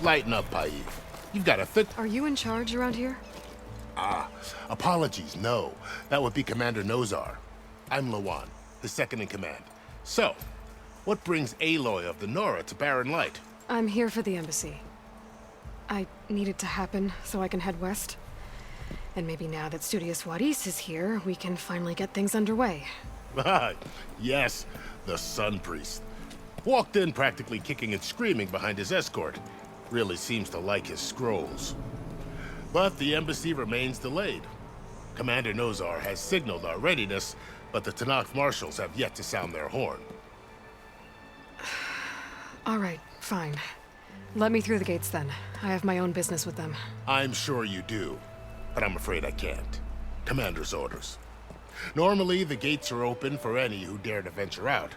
Lighten up, Paif. You've got a thick... Are you in charge around here? Apologies, no. That would be Commander Nozar. I'm Lawan, the second in command. So, what brings Aloy of the Nora to Barren Light? I'm here for the embassy. I need it to happen so I can head west. And maybe now that Studious Waris is here, we can finally get things underway. Yes, the Sun Priest. Walked in practically kicking and screaming behind his escort. Really seems to like his scrolls. But the embassy remains delayed. Commander Nozar has signaled our readiness, but the Tanakh marshals have yet to sound their horn. All right, fine. Let me through the gates then. I have my own business with them. I'm sure you do, but I'm afraid I can't. Commander's orders. Normally, the gates are open for any who dare to venture out.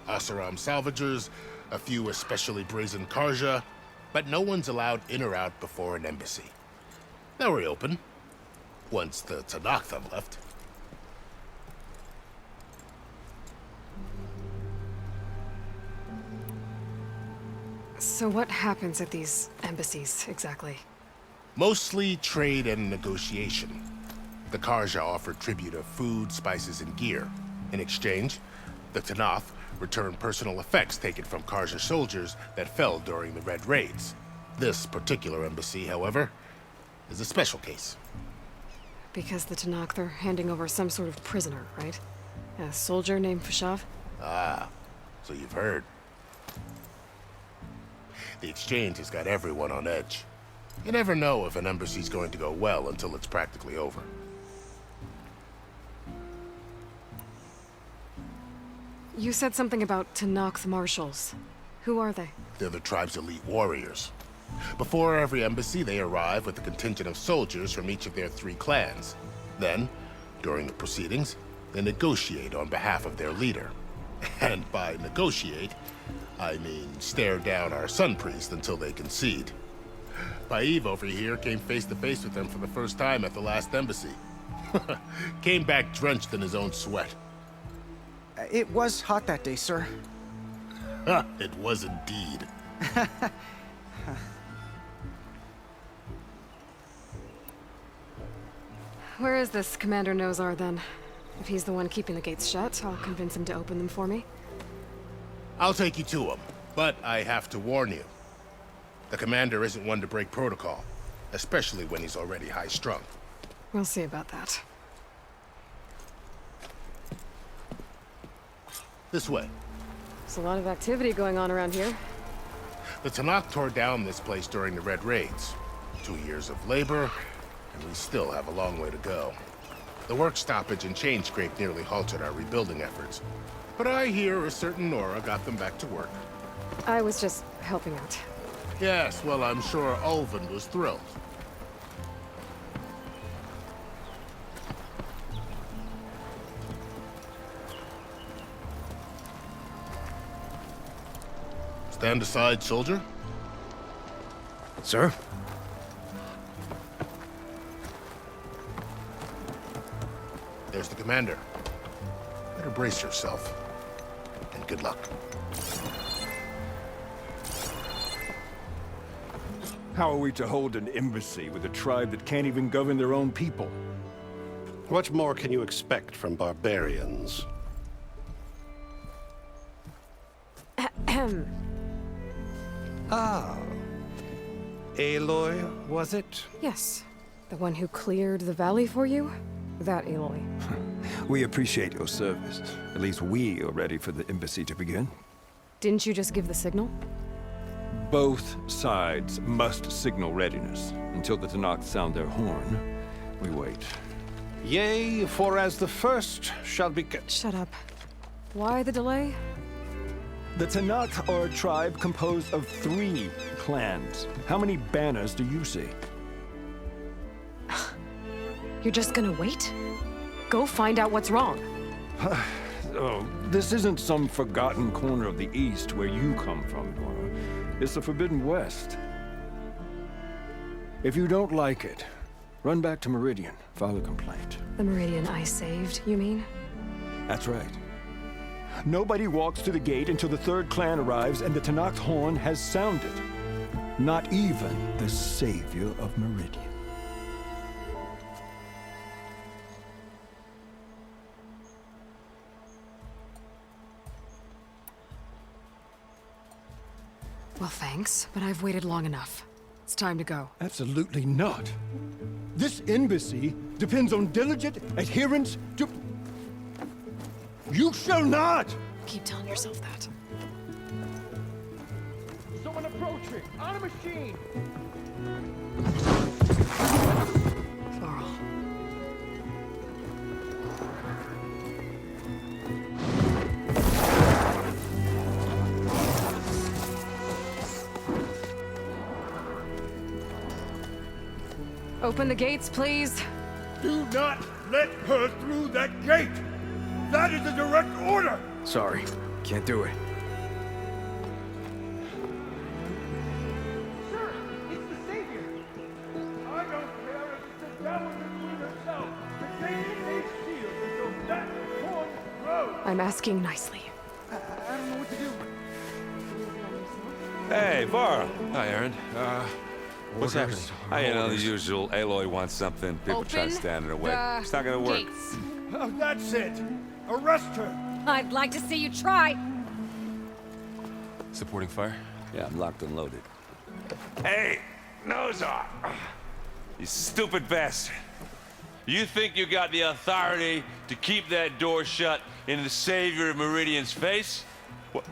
Asaram salvagers, a few especially brazen Karja, but no one's allowed in or out before an embassy. They'll reopen, once the Tanakh have left. So what happens at these embassies, exactly? Mostly trade and negotiation. The Karja offer tribute of food, spices, and gear. In exchange, the Tanakh return personal effects taken from Karja soldiers that fell during the Red Raids. This particular embassy, however, is a special case. Because the Tanakh, they're handing over some sort of prisoner, right? A soldier named Fashav? Ah, so you've heard. The exchange has got everyone on edge. You never know if an embassy's going to go well until it's practically over. You said something about Tanakh marshals. Who are they? They're the tribe's elite warriors. Before every embassy, they arrive with a contingent of soldiers from each of their 3 clans. Then, during the proceedings, they negotiate on behalf of their leader. And by negotiate, I mean stare down our Sun Priest until they concede. Paif over here came face to face with them for the first time at the last embassy. Came back drenched in his own sweat. It was hot that day, sir. It was indeed. Where is this Commander Nozar, then? If he's the one keeping the gates shut, I'll convince him to open them for me. I'll take you to him, but I have to warn you. The commander isn't one to break protocol, especially when he's already high-strung. We'll see about that. This way. There's a lot of activity going on around here. The Tanakh tore down this place during the Red Raids. 2 years of labor, and we still have a long way to go. The work stoppage and chain scrape nearly halted our rebuilding efforts. But I hear a certain Nora got them back to work. I was just helping out. Yes, well, I'm sure Ulvin was thrilled. Stand aside, soldier. Sir? There's the commander. Better brace yourself. And good luck. How are we to hold an embassy with a tribe that can't even govern their own people? What more can you expect from barbarians? Ah. Aloy, was it? Yes. The one who cleared the valley for you? That Aloy. We appreciate your service. At least we are ready for the embassy to begin. Didn't you just give the signal? Both sides must signal readiness. Until the Tanakh sound their horn, we wait. Yea, for as the first shall be... Shut up. Why the delay? The Tanakh are a tribe composed of 3 clans. How many banners do you see? You're just gonna wait? Go find out what's wrong. Oh, this isn't some forgotten corner of the East where you come from, Nora. It's the Forbidden West. If you don't like it, run back to Meridian, file a complaint. The Meridian I saved, you mean? That's right. Nobody walks to the gate until the 3rd clan arrives and the Tanakh horn has sounded. Not even the savior of Meridian. Well, thanks, but I've waited long enough. It's time to go. Absolutely not. This embassy depends on diligent adherence to... You shall not! Keep telling yourself that. Someone approaching! On a machine! Laurel. Open the gates, please. Do not let her through that gate! That is a direct order! Sorry, can't do it. Sir, it's the Savior! I don't care if it's the Dowager Queen herself! The gate is sealed until that one road! I'm asking nicely. I don't know what to do. Hey, Varl. Hi, Aaron. What's happening? You know, the usual. Aloy wants something. People try to Open stand in her way. the It's not gonna work. gates. Oh, that's it! Arrest her! I'd like to see you try. Supporting fire? Yeah, I'm locked and loaded. Hey, nose off. You stupid bastard. You think you got the authority to keep that door shut in the savior of Meridian's face?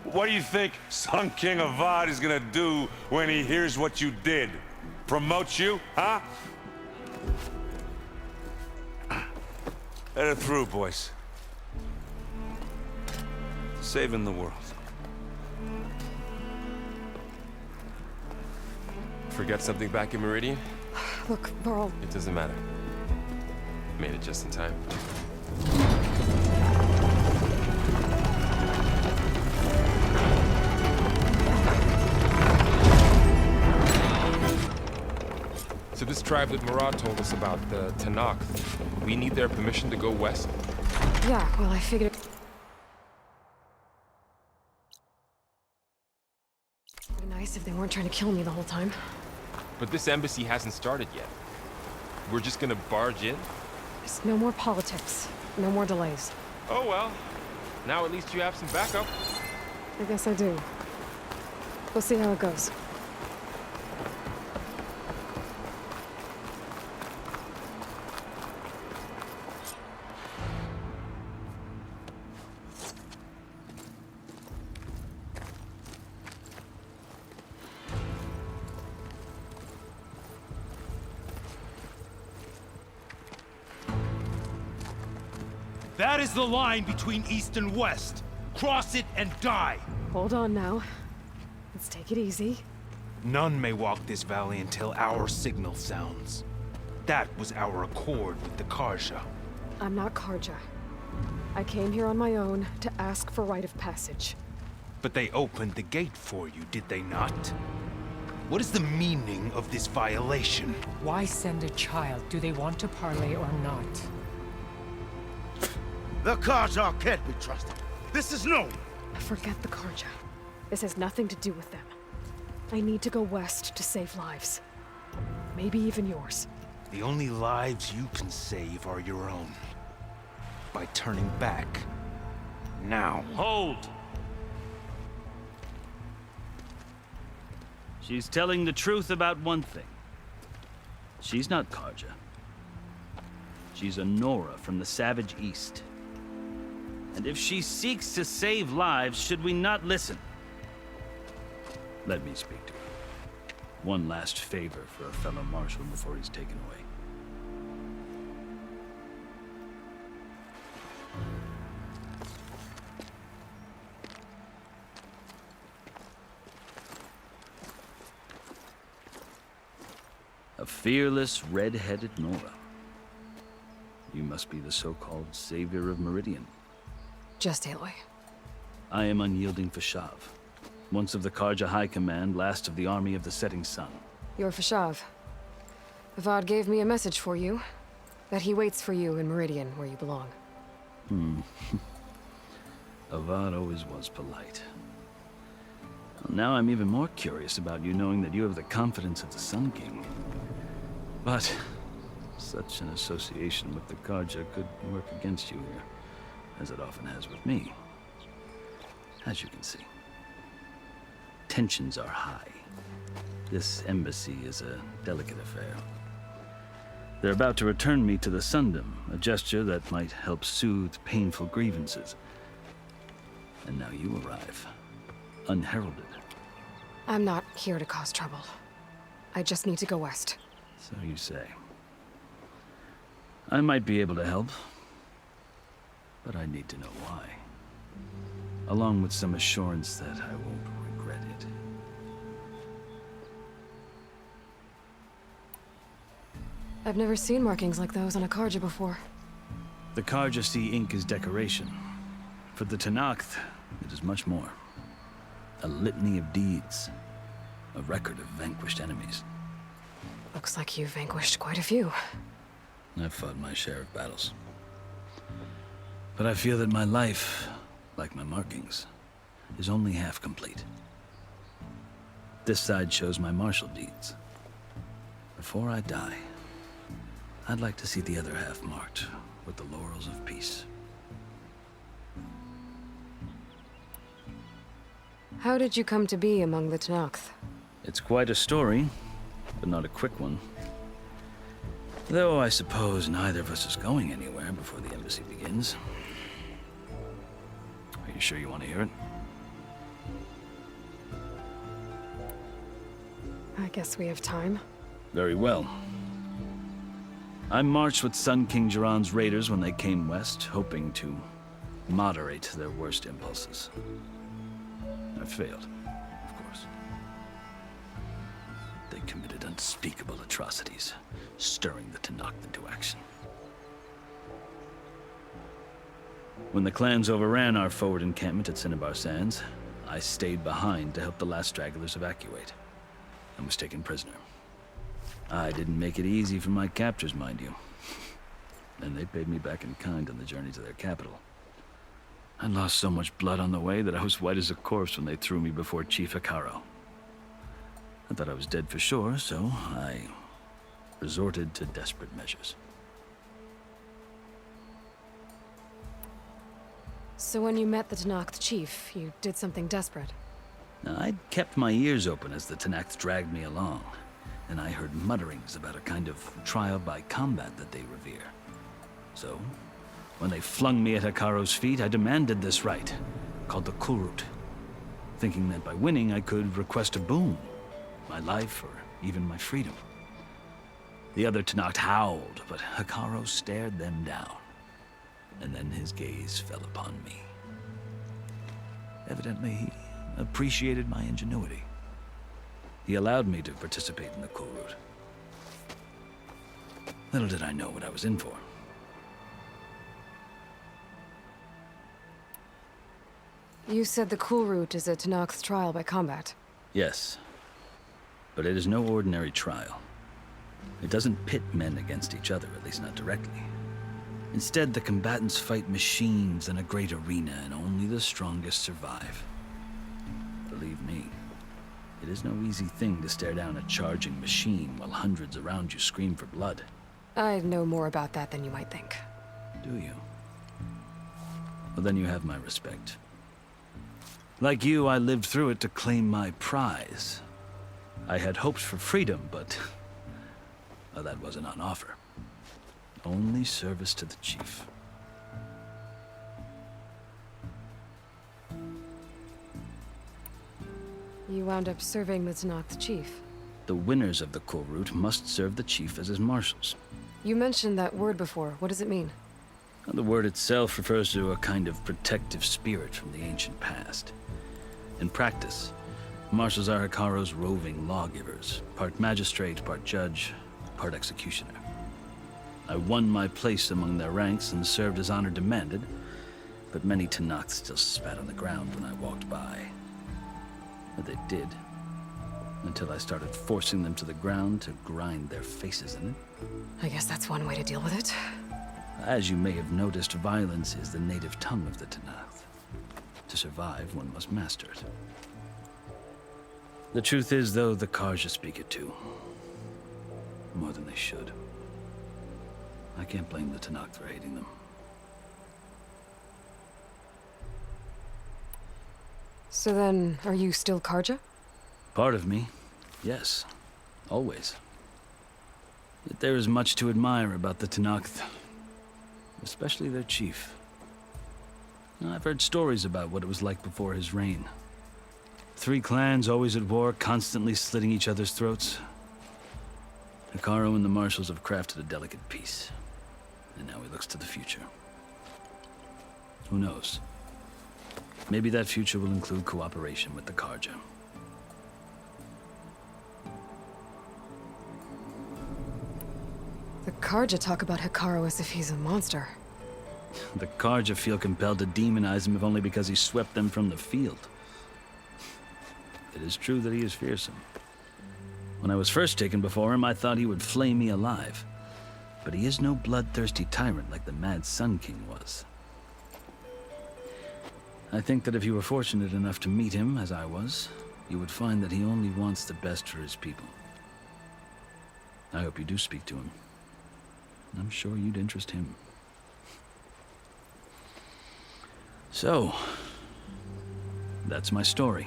What do you think Sun King Avad is gonna do when he hears what you did? Promote you, huh? Let her through, boys. Saving the world. Forget something back in Meridian? Look, Laurel. It doesn't matter. Made it just in time. So this tribe that Murad told us about, the Tanakh, we need their permission to go west? Yeah, well, I figured... It'd be nice if they weren't trying to kill me the whole time. But this embassy hasn't started yet. We're just gonna barge in? Just no more politics. No more delays. Oh well. Now at least you have some backup. I guess I do. We'll see how it goes. That is the line between East and West. Cross it and die! Hold on now. Let's take it easy. None may walk this valley until our signal sounds. That was our accord with the Karja. I'm not Karja. I came here on my own to ask for rite of passage. But they opened the gate for you, did they not? What is the meaning of this violation? Why send a child? Do they want to parley or not? The Karja can't be trusted. This is known. Forget the Karja. This has nothing to do with them. I need to go west to save lives. Maybe even yours. The only lives you can save are your own. By turning back. Now. Hold! She's telling the truth about one thing. She's not Karja. She's a Nora from the Savage East. And if she seeks to save lives, should we not listen? Let me speak to her. One last favor for a fellow marshal before he's taken away. A fearless, red-headed Nora. You must be the so-called savior of Meridian. Just Aloy. I am unyielding Fashav. Once of the Karja High Command, last of the army of the setting sun. You're Fashav. Avad gave me a message for you. That he waits for you in Meridian, where you belong. Avad always was polite. Well, now I'm even more curious about you knowing that you have the confidence of the Sun King. But such an association with the Karja could work against you here, as it often has with me. As you can see, tensions are high. This embassy is a delicate affair. They're about to return me to the Sundom, a gesture that might help soothe painful grievances. And now you arrive, unheralded. I'm not here to cause trouble. I just need to go west. So you say. I might be able to help, but I need to know why. Along with some assurance that I won't regret it. I've never seen markings like those on a Karja before. The Karja see ink as decoration. For the Tenakth, it is much more. A litany of deeds. A record of vanquished enemies. Looks like you've vanquished quite a few. I've fought my share of battles. But I feel that my life, like my markings, is only half complete. This side shows my martial deeds. Before I die, I'd like to see the other half marked with the laurels of peace. How did you come to be among the Tenakth? It's quite a story, but not a quick one. Though I suppose neither of us is going anywhere before the embassy begins. Are you sure you want to hear it? I guess we have time. Very well. I marched with Sun King Jiran's raiders when they came west, hoping to moderate their worst impulses. I failed, of course. They committed unspeakable atrocities, stirring the Tenakth into action. When the clans overran our forward encampment at Cinnabar Sands, I stayed behind to help the last stragglers evacuate, and was taken prisoner. I didn't make it easy for my captors, mind you. And they paid me back in kind on the journey to their capital. I lost so much blood on the way that I was white as a corpse when they threw me before Chief Hikaro. I thought I was dead for sure, so I resorted to desperate measures. So when you met the Tenakth chief, you did something desperate? I'd kept my ears open as the Tenakth dragged me along, and I heard mutterings about a kind of trial by combat that they revere. So, when they flung me at Hikaro's feet, I demanded this right, called the Kulrut, thinking that by winning I could request a boon, my life or even my freedom. The other Tenakth howled, but Hikaro stared them down, and then his gaze fell upon me. Evidently, he appreciated my ingenuity. He allowed me to participate in the Kulrut. Little did I know what I was in for. You said the Kulrut is a Tenakth trial by combat. Yes, but it is no ordinary trial. It doesn't pit men against each other, at least not directly. Instead, the combatants fight machines in a great arena, and only the strongest survive. Believe me, it is no easy thing to stare down a charging machine while hundreds around you scream for blood. I know more about that than you might think. Do you? Well, then you have my respect. Like you, I lived through it to claim my prize. I had hoped for freedom, but well, that wasn't on offer. Only service to the chief. You wound up serving the Tenakth chief. The winners of the Kulrut must serve the chief as his marshals. You mentioned that word before. What does it mean? The word itself refers to a kind of protective spirit from the ancient past. In practice, marshals are Hikaro's roving lawgivers, part magistrate, part judge, part executioner. I won my place among their ranks and served as honor demanded, but many Tenakth still spat on the ground when I walked by. But they did, until I started forcing them to the ground to grind their faces in it. I guess that's one way to deal with it. As you may have noticed, violence is the native tongue of the Tenakth. To survive, one must master it. The truth is, though, the Karja speak it too. More than they should. I can't blame the Tanakh for hating them. So then, are you still Karja? Part of me, yes. Always. Yet there is much to admire about the Tanakh, especially their chief. I've heard stories about what it was like before his reign. 3 clans always at war, constantly slitting each other's throats. Hekarro and the Marshals have crafted a delicate peace, and now he looks to the future. Who knows? Maybe that future will include cooperation with the Karja. The Karja talk about Hekarro as if he's a monster. The Karja feel compelled to demonize him if only because he swept them from the field. It is true that he is fearsome. When I was first taken before him, I thought he would flay me alive. But he is no bloodthirsty tyrant like the Mad Sun King was. I think that if you were fortunate enough to meet him, as I was, you would find that he only wants the best for his people. I hope you do speak to him. I'm sure you'd interest him. So, that's my story.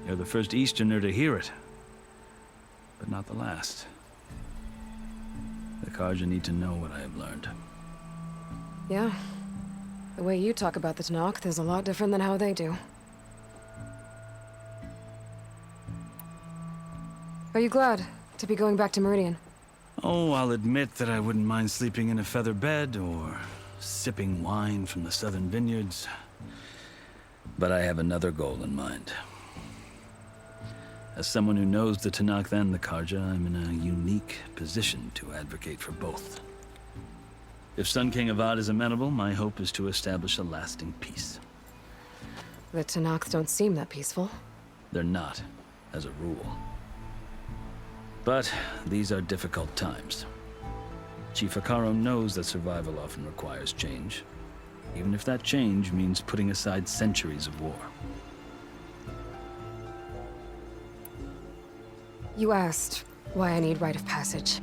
You're the first Easterner to hear it, but not the last. The Karja need to know what I have learned. Yeah. The way you talk about the Tanakh is a lot different than how they do. Are you glad to be going back to Meridian? Oh, I'll admit that I wouldn't mind sleeping in a feather bed or sipping wine from the southern vineyards. But I have another goal in mind. As someone who knows the Tanakh and the Karja, I'm in a unique position to advocate for both. If Sun King Avad is amenable, my hope is to establish a lasting peace. The Tanakh don't seem that peaceful. They're not, as a rule. But these are difficult times. Chief Hekarro knows that survival often requires change, even if that change means putting aside centuries of war. You asked why I need rite of passage.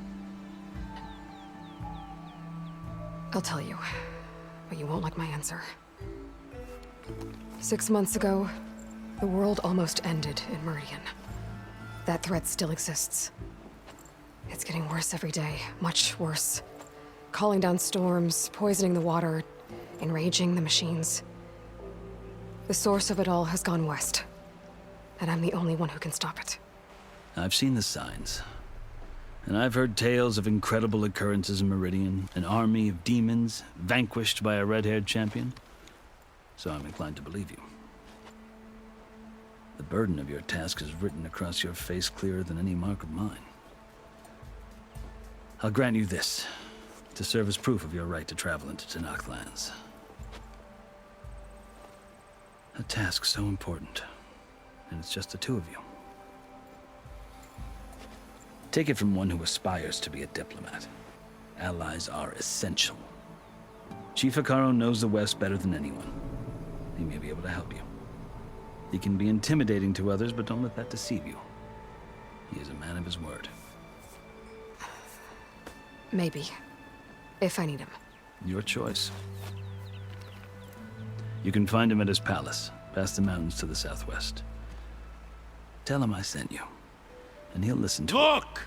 I'll tell you, but you won't like my answer. 6 months ago, the world almost ended in Meridian. That threat still exists. It's getting worse every day, much worse. Calling down storms, poisoning the water, enraging the machines. The source of it all has gone west, and I'm the only one who can stop it. I've seen the signs. And I've heard tales of incredible occurrences in Meridian, an army of demons vanquished by a red-haired champion. So I'm inclined to believe you. The burden of your task is written across your face clearer than any mark of mine. I'll grant you this, to serve as proof of your right to travel into Tanakh lands. A task so important, and it's just the 2 of you. Take it from one who aspires to be a diplomat. Allies are essential. Chief Hekarro knows the West better than anyone. He may be able to help you. He can be intimidating to others, but don't let that deceive you. He is a man of his word. Maybe. If I need him. Your choice. You can find him at his palace, past the mountains to the southwest. Tell him I sent you, and he'll listen to Look!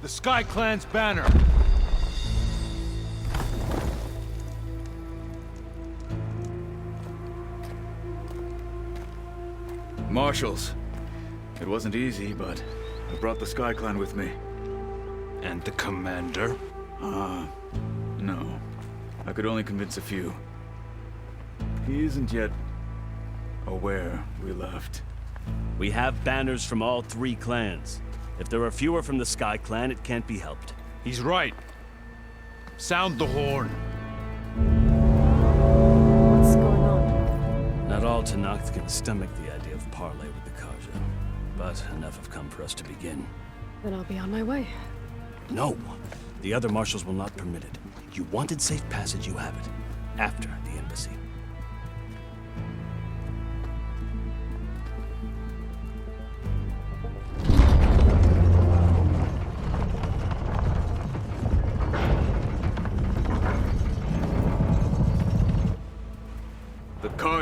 The Sky Clan's banner! Marshals. It wasn't easy, but I brought the Sky Clan with me. And the commander? No. I could only convince a few. He isn't yet aware we left. We have banners from all 3 clans. If there are fewer from the Sky Clan, it can't be helped. He's right. Sound the horn. What's going on? Not all Tanakh can stomach the idea of parley with the Karja, but enough have come for us to begin. Then I'll be on my way. No, the other marshals will not permit it. You wanted safe passage, you have it. After the embassy.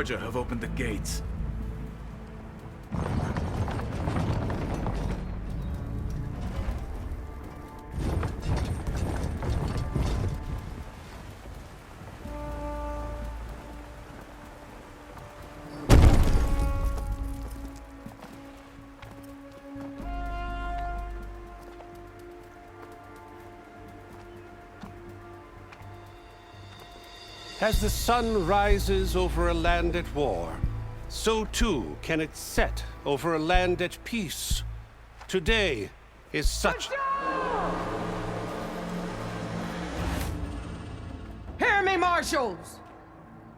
Karja have opened the gates. As the sun rises over a land at war, so too can it set over a land at peace. Today is such... Hear me, marshals!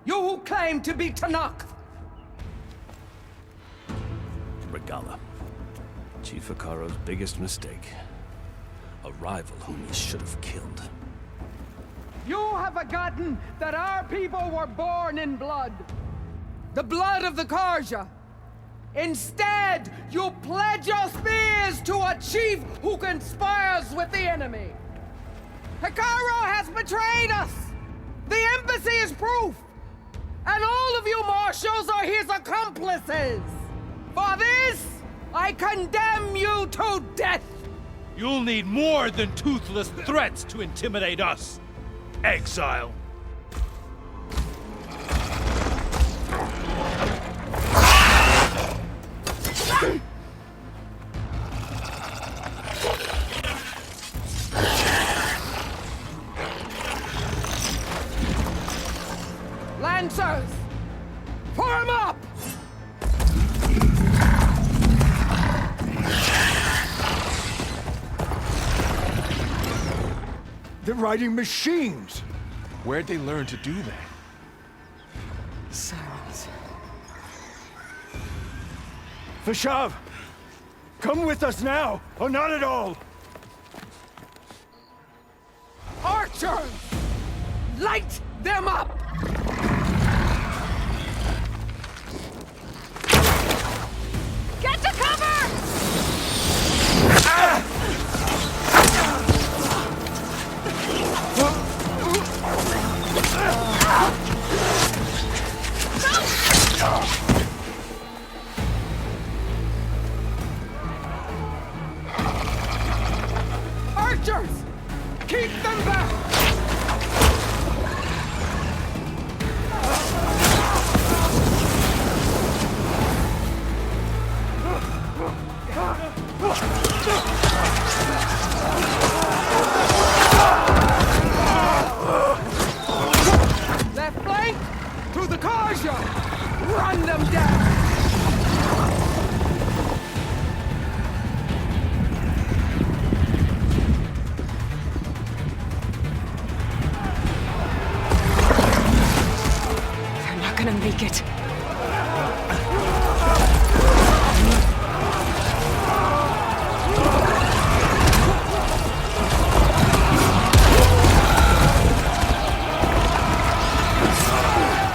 You who claim to be Tanakh! Regala. Chief Akaro's biggest mistake. A rival whom he should have killed. You have forgotten that our people were born in blood. The blood of the Karja. Instead, you pledge your spears to a chief who conspires with the enemy. Akaro has betrayed us! The embassy is proof! And all of you marshals are his accomplices! For this, I condemn you to death! You'll need more than toothless threats to intimidate us! Exile. Lancers! Form up! They're riding machines! Where'd they learn to do that? Silence. Vashav! Come with us now, or not at all! Archers! Light them up! Get to cover! Archers! Keep them back! Left flank! To the Karja! Run them down! They're not gonna make it.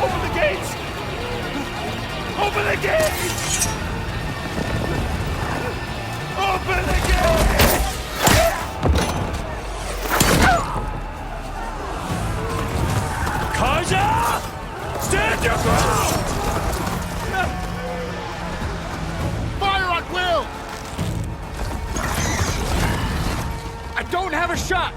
Open the gates! Open the gates! Open the gates! Karja! Stand your ground! Fire at will! I don't have a shot!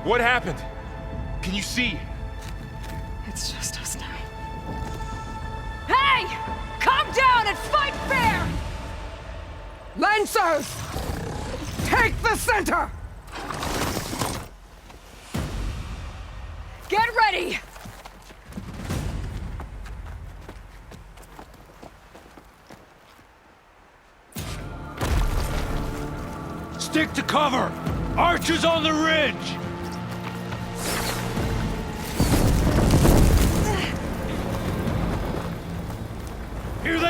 What happened? Can you see? It's just us now. Hey! Calm down and fight fair! Lancers! Take the center! Get ready! Stick to cover! Archers on the ridge!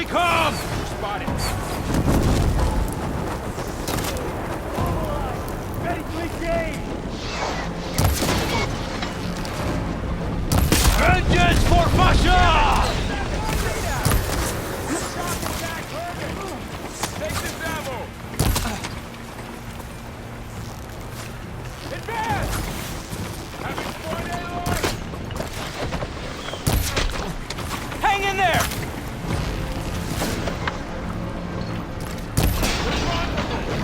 they come! Spotted. Ready to engage! Vengeance for Fasha! Take this ammo. Advance! Having point A line. Hang in there!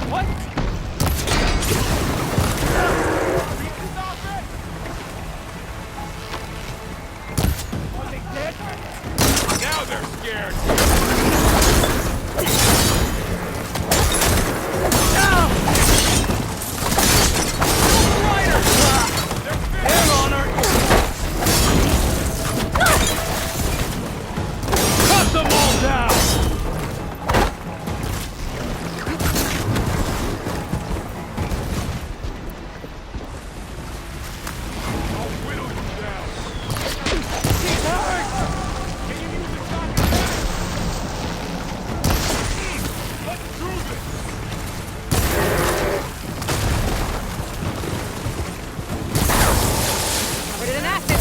What? Now they're scared. Cut them all down! I'll whittle you down. He's hurt! Can you use the shotgun? Let's prove it. Covered in acid.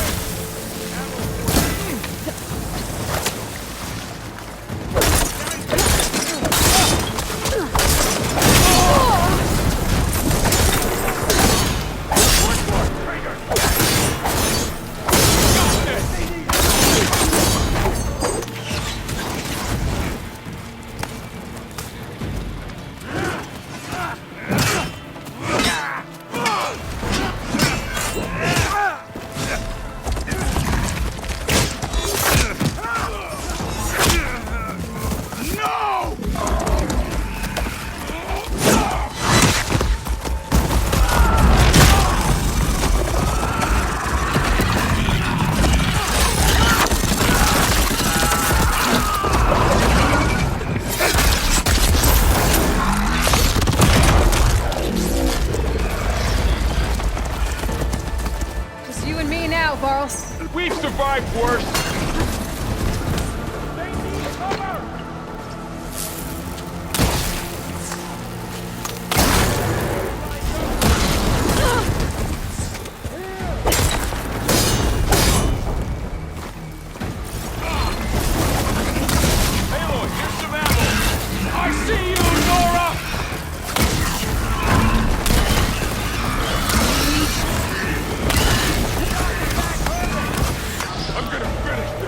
Just you and me now, Varl. We've survived worse. They need cover! Aloy, here's some ammo. I see you, Nora! I'm gonna finish this.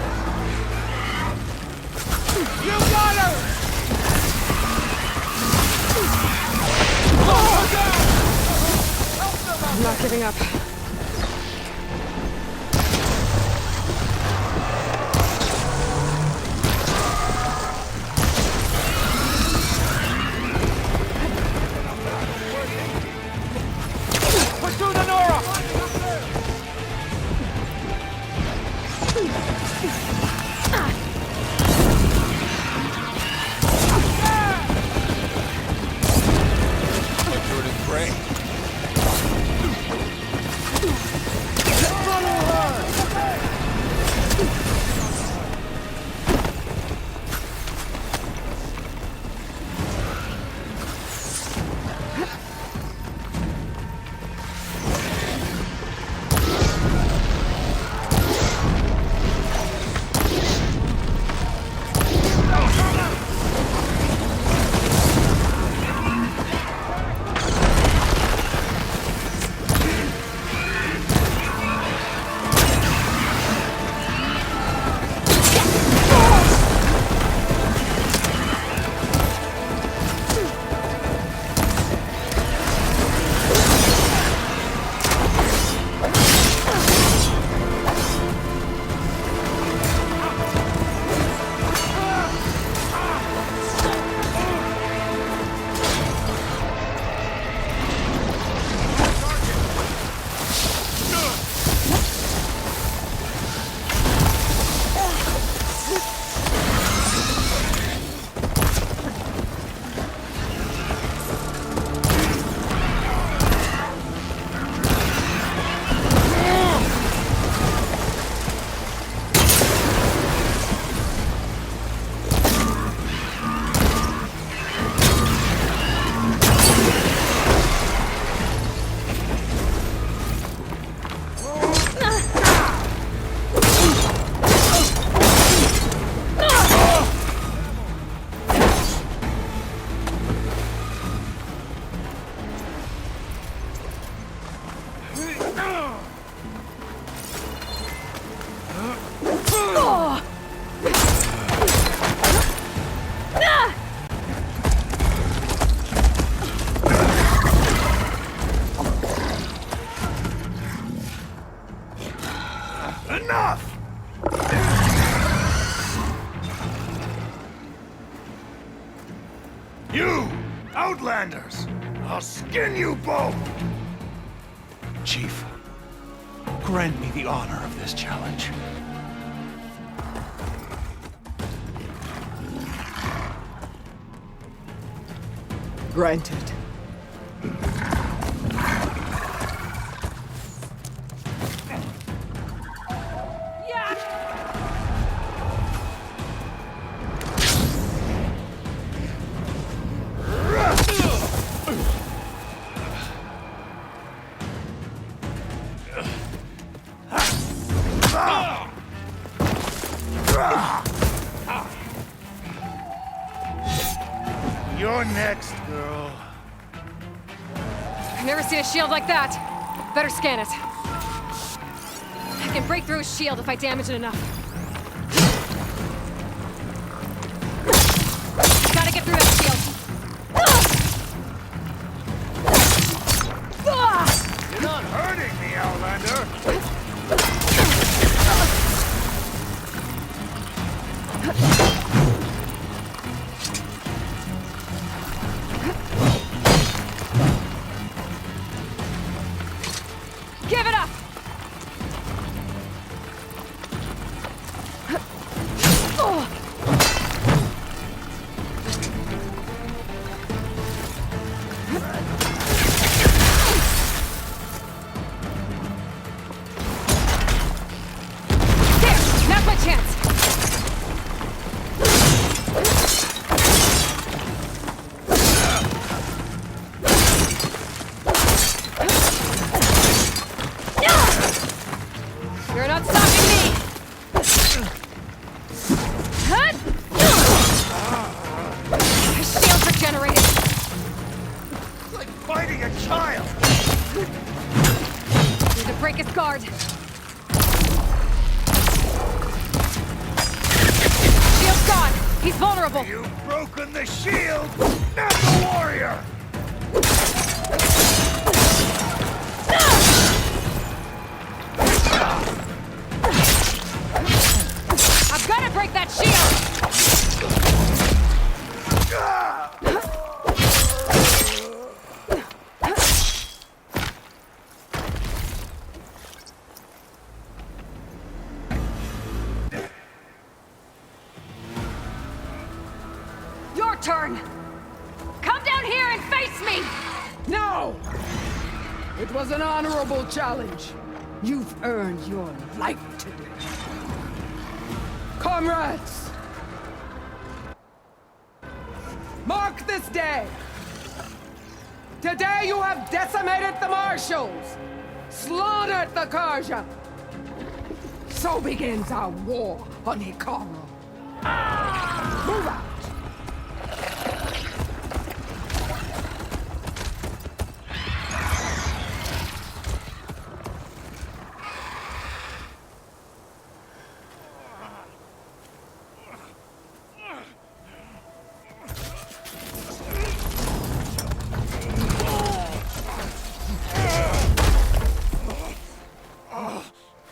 Enough! You, Outlanders! I'll skin you both! Chief, grant me the honor of this challenge. Granted. You're next, girl. I've never seen a shield like that. Better scan it. I can break through a shield if I damage it enough. Gotta get through that shield. You're not hurting me, Outlander. Give it up! There! Now's my chance! You're not stopping me! Hut! My shields regenerated! It's like fighting a child. Need to break his guard. Shield's gone! He's vulnerable! You've broken the shield, not the warrior. I've gotta break that shield! Your turn! Come down here and face me! No! It was an honorable challenge. You've earned your life today. Comrades! Mark this day! Today you have decimated the Marshals! Slaughtered the Karja! So begins our war on Hikaru. Move out!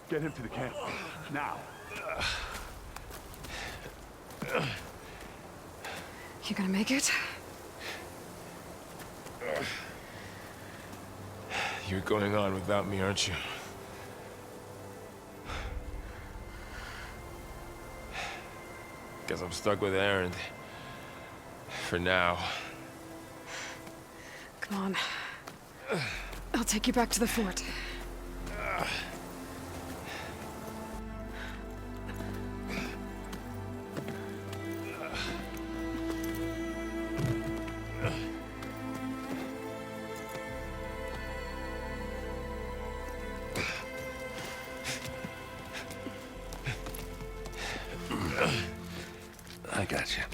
Get him to the camp. Now. You gonna make it? You're going on without me, aren't you? Guess I'm stuck with Aaron. For now. Come on. I'll take you back to the fort. I got you.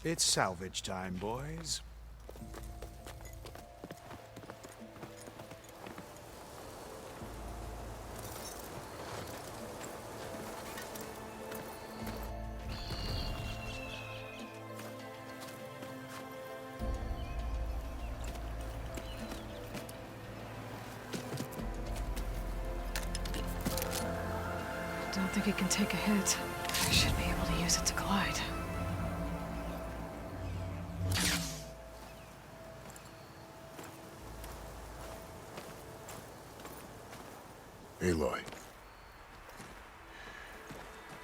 It's salvage time, boys. think it can take a hit. I should be able to use it to glide. Aloy.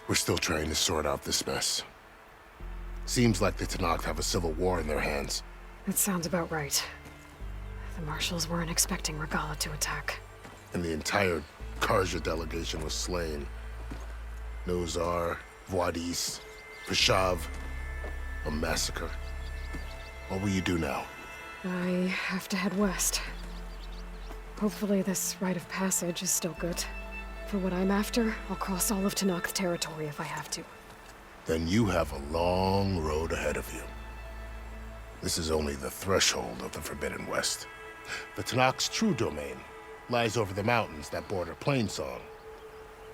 We're still trying to sort out this mess. Seems like the Tenakth have a civil war in their hands. That sounds about right. The Marshals weren't expecting Regala to attack. And the entire Karja delegation was slain. Nozar, Voidis, Peshav. A massacre. What will you do now? I have to head west. Hopefully this rite of passage is still good. For what I'm after, I'll cross all of Tenakth territory if I have to. Then you have a long road ahead of you. This is only the threshold of the Forbidden West. The Tenakth's true domain lies over the mountains that border Plainsong,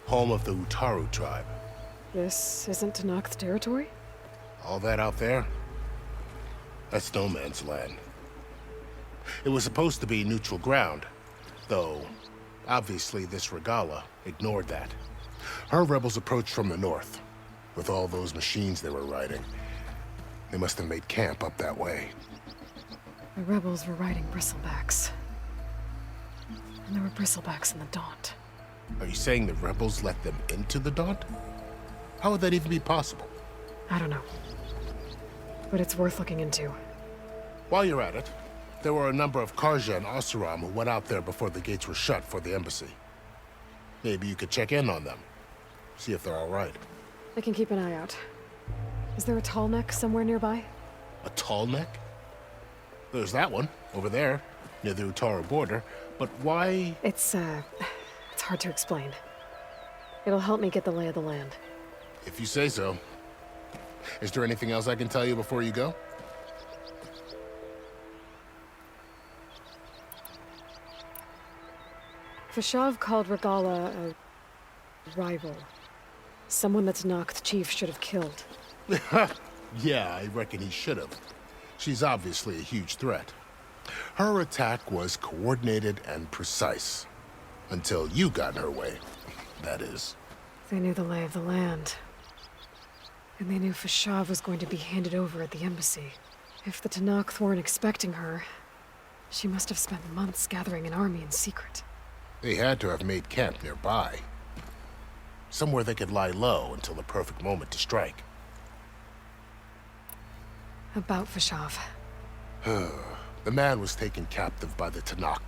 home of the Utaru tribe. This isn't Tenakth territory? All that out there? That's no man's land. It was supposed to be neutral ground, though obviously this Regala ignored that. Her rebels approached from the north, with all those machines they were riding. They must have made camp up that way. The rebels were riding bristlebacks. And there were bristlebacks in the Daunt. Are you saying the rebels let them into the Daunt? How would that even be possible? I don't know. But it's worth looking into. While you're at it, there were a number of Karja and Oseram who went out there before the gates were shut for the embassy. Maybe you could check in on them. See if they're all right. I can keep an eye out. Is there a tall neck somewhere nearby? A tall neck? There's that one, over there, near the Utaru border. But why? It's hard to explain. It'll help me get the lay of the land. If you say so. Is there anything else I can tell you before you go? Peshav called Regala a rival. Someone that Tenakth chief should have killed. Yeah, I reckon he should have. She's obviously a huge threat. Her attack was coordinated and precise. Until you got in her way, that is. They knew the lay of the land. And they knew Peshav was going to be handed over at the embassy. If the Tenakth weren't expecting her, she must have spent months gathering an army in secret. They had to have made camp nearby. Somewhere they could lie low until the perfect moment to strike. About Peshav. The man was taken captive by the Tenakth.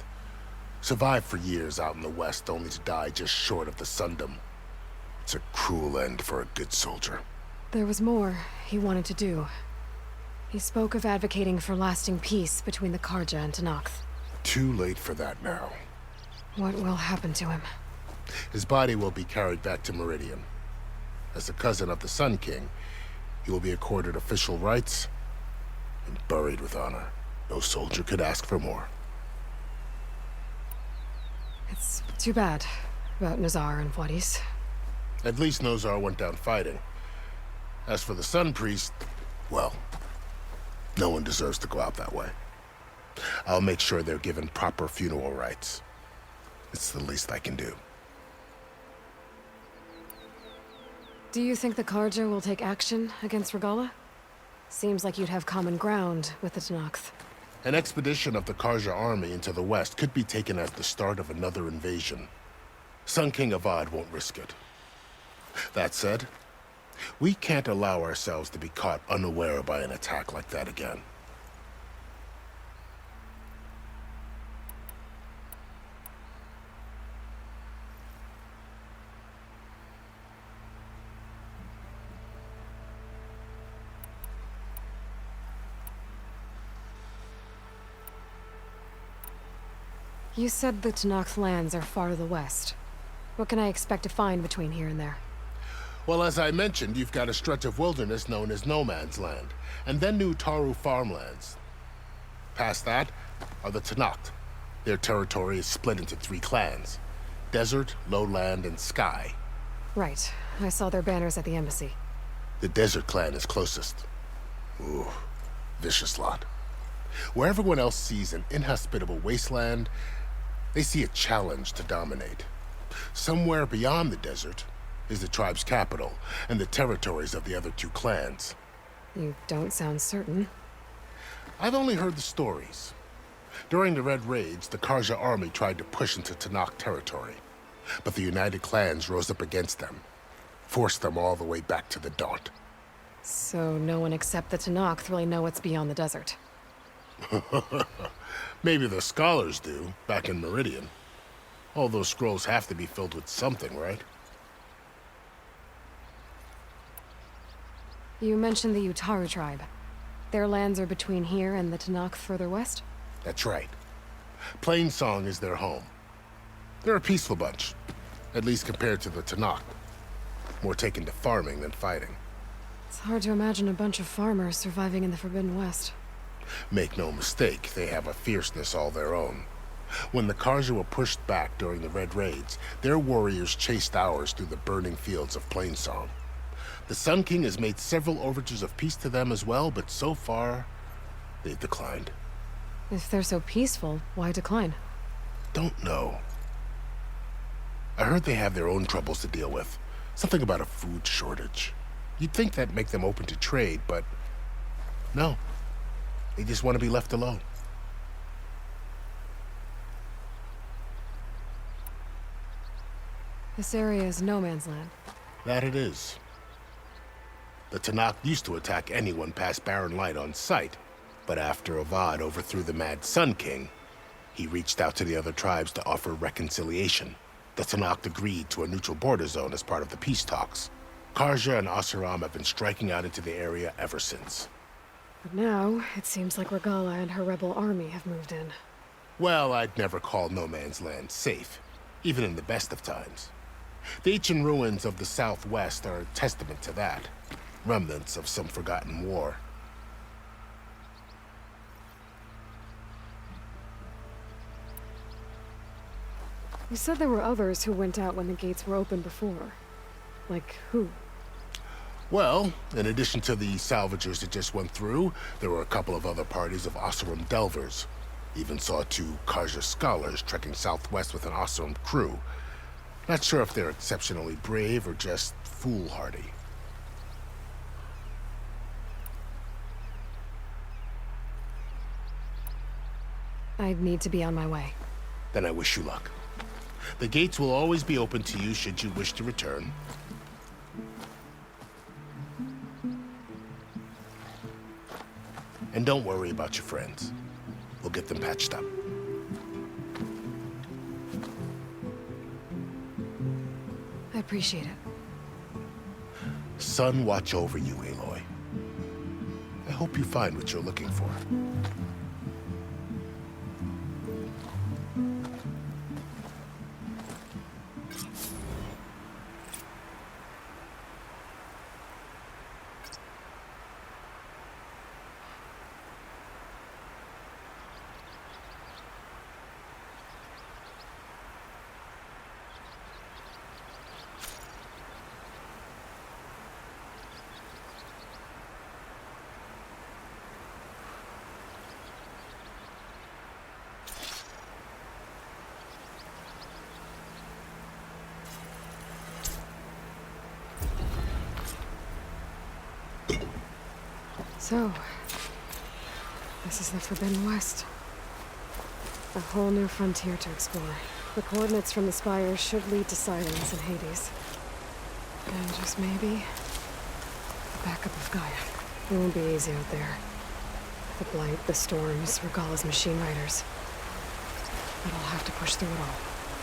Survived for years out in the west, only to die just short of the Sundom. It's a cruel end for a good soldier. There was more he wanted to do. He spoke of advocating for lasting peace between the Karja and Tenakth. Too late for that now. What will happen to him? His body will be carried back to Meridian. As a cousin of the Sun King, he will be accorded official rights and buried with honor. No soldier could ask for more. It's too bad about Nazar and Voidis. At least Nozar went down fighting. As for the Sun Priest, well, no one deserves to go out that way. I'll make sure they're given proper funeral rites. It's the least I can do. Do you think the Karja will take action against Regala? Seems like you'd have common ground with the Tenakth. An expedition of the Karja army into the west could be taken as the start of another invasion. Sun King Avad won't risk it. That said, we can't allow ourselves to be caught unaware by an attack like that again. You said the Tenakth lands are far to the west. What can I expect to find between here and there? Well, as I mentioned, you've got a stretch of wilderness known as No Man's Land, and then new Utaru farmlands. Past that are the Tenakth. Their territory is split into 3 clans: Desert, Lowland, and Sky. Right. I saw their banners at the embassy. The Desert clan is closest. Ooh, vicious lot. Where everyone else sees an inhospitable wasteland, they see a challenge to dominate. Somewhere beyond the desert, is the tribe's capital and the territories of the other two clans. You don't sound certain. I've only heard the stories. During the Red Raids, the Karja army tried to push into Tanakh territory, but the United Clans rose up against them, forced them all the way back to the Daunt. So no one except the Tanakh really know what's beyond the desert. Maybe the scholars do, back in Meridian. All those scrolls have to be filled with something, right? You mentioned the Utaru tribe. Their lands are between here and the Tanakh further west? That's right. Plainsong is their home. They're a peaceful bunch, at least compared to the Tanakh. More taken to farming than fighting. It's hard to imagine a bunch of farmers surviving in the Forbidden West. Make no mistake, they have a fierceness all their own. When the Karja were pushed back during the Red Raids, their warriors chased ours through the burning fields of Plainsong. The Sun King has made several overtures of peace to them as well, but so far, they've declined. If they're so peaceful, why decline? Don't know. I heard they have their own troubles to deal with. Something about a food shortage. You'd think that'd make them open to trade, but no. They just want to be left alone. This area is no man's land. That it is. The Tanakh used to attack anyone past Barren Light on sight, but after Avad overthrew the Mad Sun King, he reached out to the other tribes to offer reconciliation. The Tanakh agreed to a neutral border zone as part of the peace talks. Karja and Asuram have been striking out into the area ever since. But now, it seems like Regala and her rebel army have moved in. Well, I'd never call no man's land safe, even in the best of times. The ancient ruins of the Southwest are a testament to that. Remnants of some forgotten war. You said there were others who went out when the gates were open before. Like who? Well, in addition to the salvagers that just went through, there were a couple of other parties of Oseram delvers. Even saw 2 Karja scholars trekking southwest with an Oseram crew. Not sure if they're exceptionally brave or just foolhardy. I'd need to be on my way. Then I wish you luck. The gates will always be open to you should you wish to return. And don't worry about your friends. We'll get them patched up. I appreciate it. Sun watch over you, Aloy. I hope you find what you're looking for. So, this is the Forbidden West. A whole new frontier to explore. The coordinates from the spires should lead to Silence and Hades. And just maybe, the backup of Gaia. It won't be easy out there. The blight, the storms, Regala's machine riders. But I'll have to push through it all.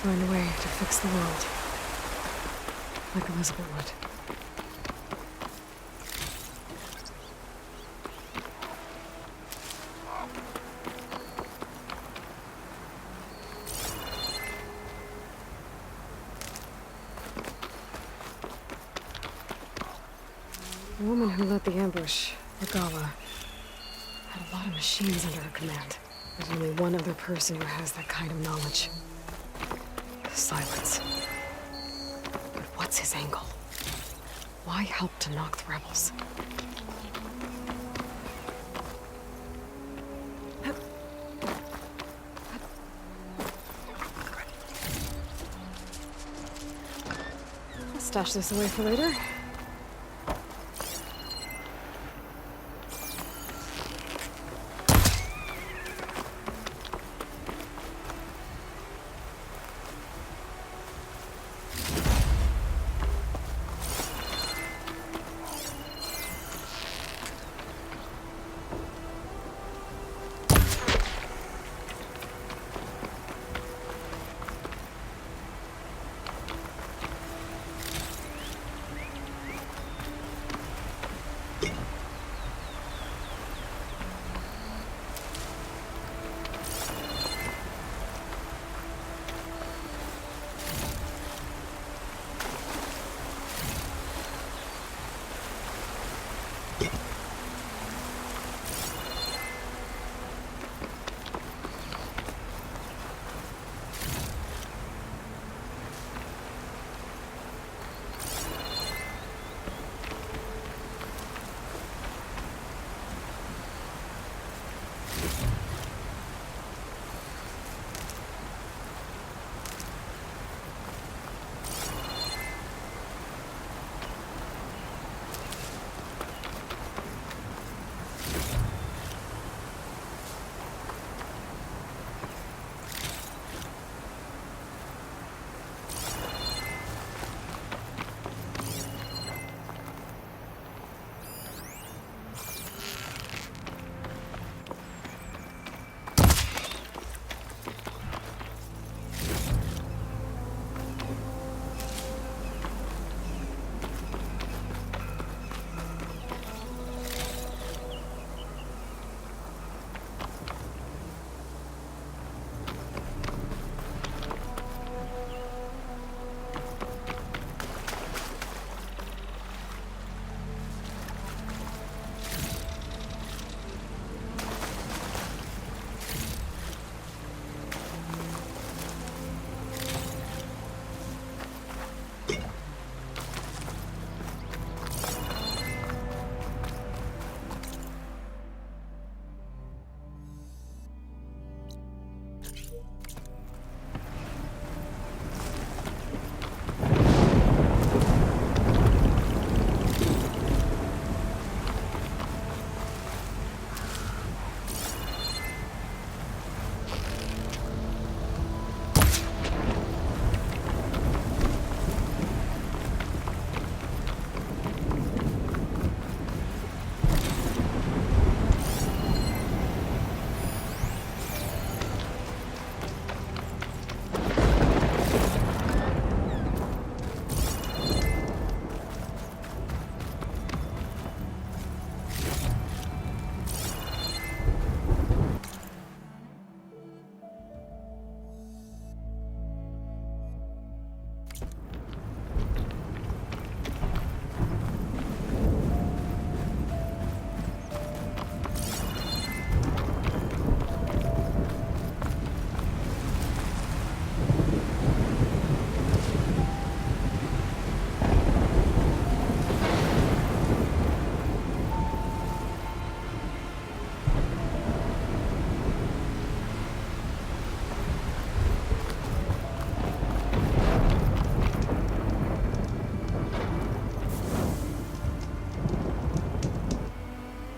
Find a way to fix the world. Like Elizabeth would. The woman who led the ambush, Regala, had a lot of machines under her command. There's only one other person who has that kind of knowledge. Silence. But what's his angle? Why help to knock the rebels? stash this away for later.